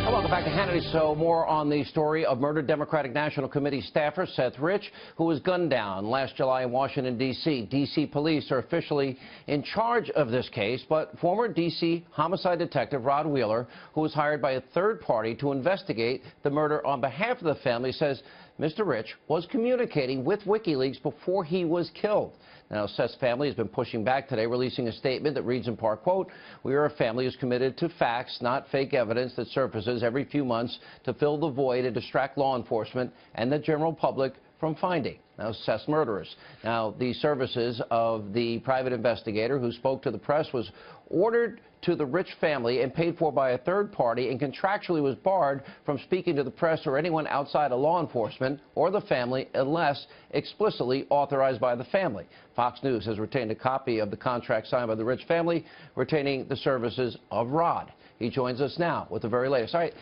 Welcome back to Hannity. So more on the story of murdered Democratic National Committee staffer Seth Rich, who was gunned down last July in Washington, D.C. D.C. police are officially in charge of this case, but former D.C. homicide detective Rod Wheeler, who was hired by a third party to investigate the murder on behalf of the family, says Mr. Rich was communicating with WikiLeaks before he was killed. Now, Seth's family has been pushing back today, releasing a statement that reads in part, quote, "We are a family who's committed to facts, not fake evidence that surfaces every few months to fill the void and distract law enforcement and the general public from finding." Now, Seth's murderers. Now, the services of the private investigator who spoke to the press was ordered to the Rich family and paid for by a third party and contractually was barred from speaking to the press or anyone outside of law enforcement or the family unless explicitly authorized by the family. Fox News has retained a copy of the contract signed by the Rich family, retaining the services of Rod. He joins us now with the very latest. All right.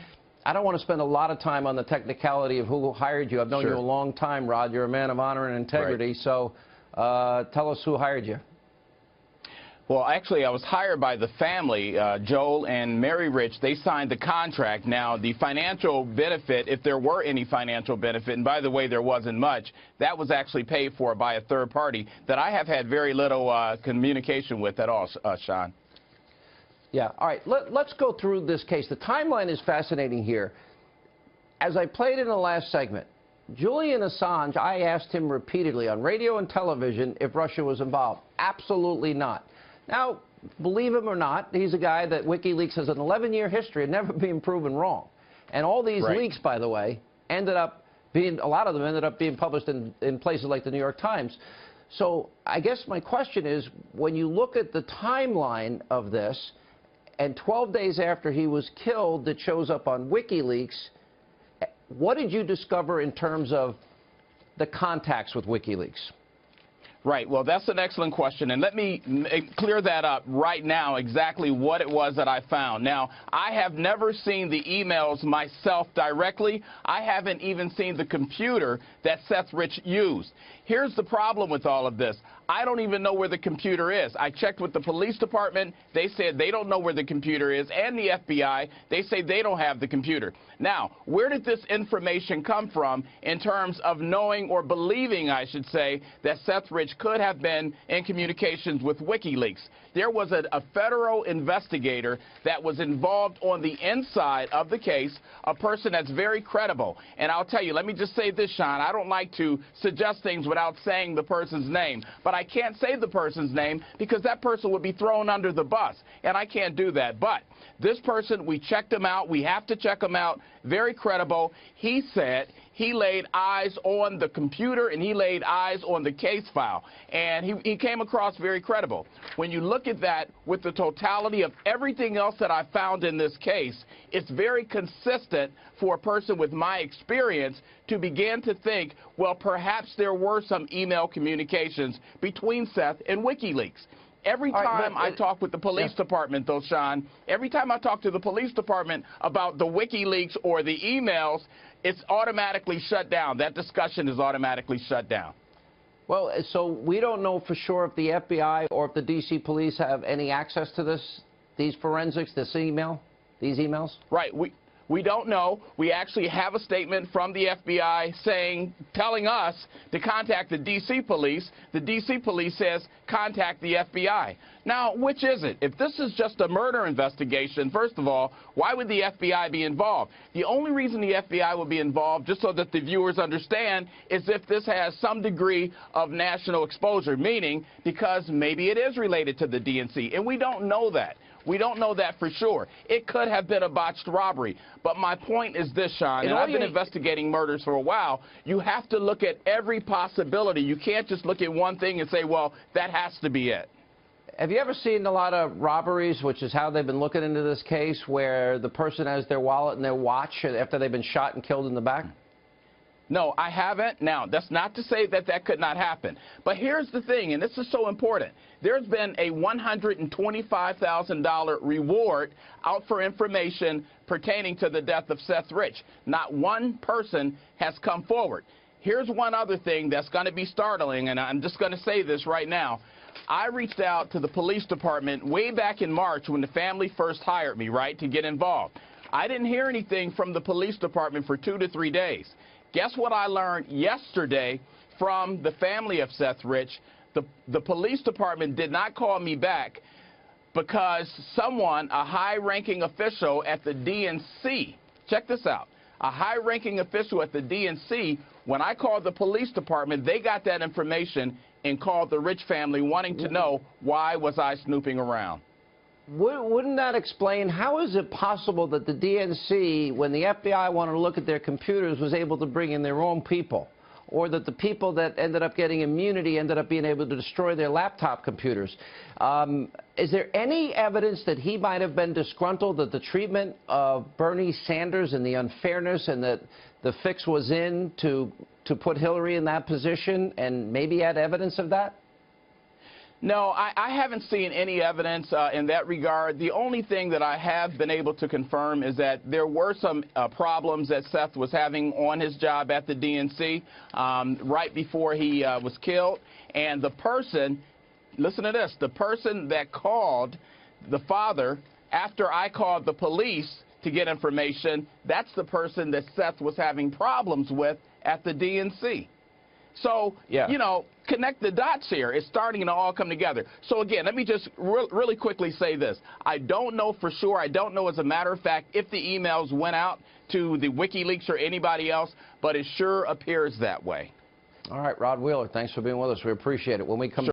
I don't want to spend a lot of time on the technicality of who hired you. I've known you a long time, Rod. You're a man of honor and integrity. Right. So tell us who hired you. Well, actually, I was hired by the family, Joel and Mary Rich. They signed the contract. Now, the financial benefit, if there were any financial benefit, and by the way, there wasn't much, that was actually paid for by a third party that I have had very little communication with at all, Sean. Yeah, all right, let's go through this case. The timeline is fascinating here. As I played in the last segment, Julian Assange, I asked him repeatedly on radio and television if Russia was involved. Absolutely not. Now, believe him or not, he's a guy that WikiLeaks has an 11-year history of never being proven wrong. And all these leaks, by the way, ended up being, a lot of them ended up being published in places like the New York Times. So I guess my question is, when you look at the timeline of this, and 12 days after he was killed, that shows up on WikiLeaks, what did you discover in terms of the contacts with WikiLeaks? Right. Well, that's an excellent question, and let me clear that up right now, exactly what it was that I found. Now, I have never seen the emails myself directly. I haven't even seen the computer that Seth Rich used. Here's the problem with all of this. I don't even know where the computer is. I checked with the police department. They said they don't know where the computer is, and the FBI. They say they don't have the computer. Now, where did this information come from in terms of knowing or believing, I should say, that Seth Rich could have been in communications with WikiLeaks? There was a federal investigator that was involved on the inside of the case, a person that's very credible. And I'll tell you, let me just say this, Sean, I don't like to suggest things without saying the person's name, but I can't say the person's name because that person would be thrown under the bus, and I can't do that. But this person, we checked him out. We have to check him out. Very credible. He said he laid eyes on the computer and he laid eyes on the case file, and he came across very credible. When you look at that with the totality of everything else that I found in this case, it's very consistent for a person with my experience to begin to think, well, perhaps there were some email communications between Seth and WikiLeaks. Every time I talk with the police department, though, Sean, every time I talk to the police department about the WikiLeaks or the emails, it's automatically shut down. That discussion is automatically shut down. Well, so we don't know for sure if the FBI or if the D.C. police have any access to these forensics, these emails? Right. We don't know. We actually have a statement from the FBI telling us to contact the D.C. police. The D.C. police says contact the FBI. Now, which is it? If this is just a murder investigation, first of all, why would the FBI be involved? The only reason the FBI would be involved, just so that the viewers understand, is if this has some degree of national exposure, meaning because maybe it is related to the DNC, and we don't know that. We don't know that for sure. It could have been a botched robbery. But my point is this, Sean, and I've been investigating murders for a while, you have to look at every possibility. You can't just look at one thing and say, well, that has to be it. Have you ever seen a lot of robberies, which is how they've been looking into this case, where the person has their wallet and their watch after they've been shot and killed in the back? No, I haven't. Now, that's not to say that that could not happen. But here's the thing, and this is so important. There's been a $125,000 reward out for information pertaining to the death of Seth Rich. Not one person has come forward. Here's one other thing that's going to be startling, and I'm just going to say this right now. I reached out to the police department way back in March when the family first hired me, right, to get involved. I didn't hear anything from the police department for 2 to 3 days. Guess what I learned yesterday from the family of Seth Rich? The police department did not call me back because someone, a high-ranking official at the DNC, check this out, a high-ranking official at the DNC, when I called the police department, they got that information and called the Rich family wanting to know why was I snooping around. Wouldn't that explain how is it possible that the DNC, when the FBI wanted to look at their computers, was able to bring in their own people? Or that the people that ended up getting immunity ended up being able to destroy their laptop computers? Is there any evidence that he might have been disgruntled at the treatment of Bernie Sanders and the unfairness, and that the fix was in to put Hillary in that position, and maybe had evidence of that? No, I haven't seen any evidence in that regard. The only thing that I have been able to confirm is that there were some problems that Seth was having on his job at the DNC right before he was killed. And the person, listen to this, the person that called the father after I called the police to get information, that's the person that Seth was having problems with at the DNC. So, you know, connect the dots here. It's starting to all come together. So, again, let me just really quickly say this. I don't know for sure. I don't know, as a matter of fact, if the emails went out to the WikiLeaks or anybody else, but it sure appears that way. All right, Rod Wheeler, thanks for being with us. We appreciate it. When we come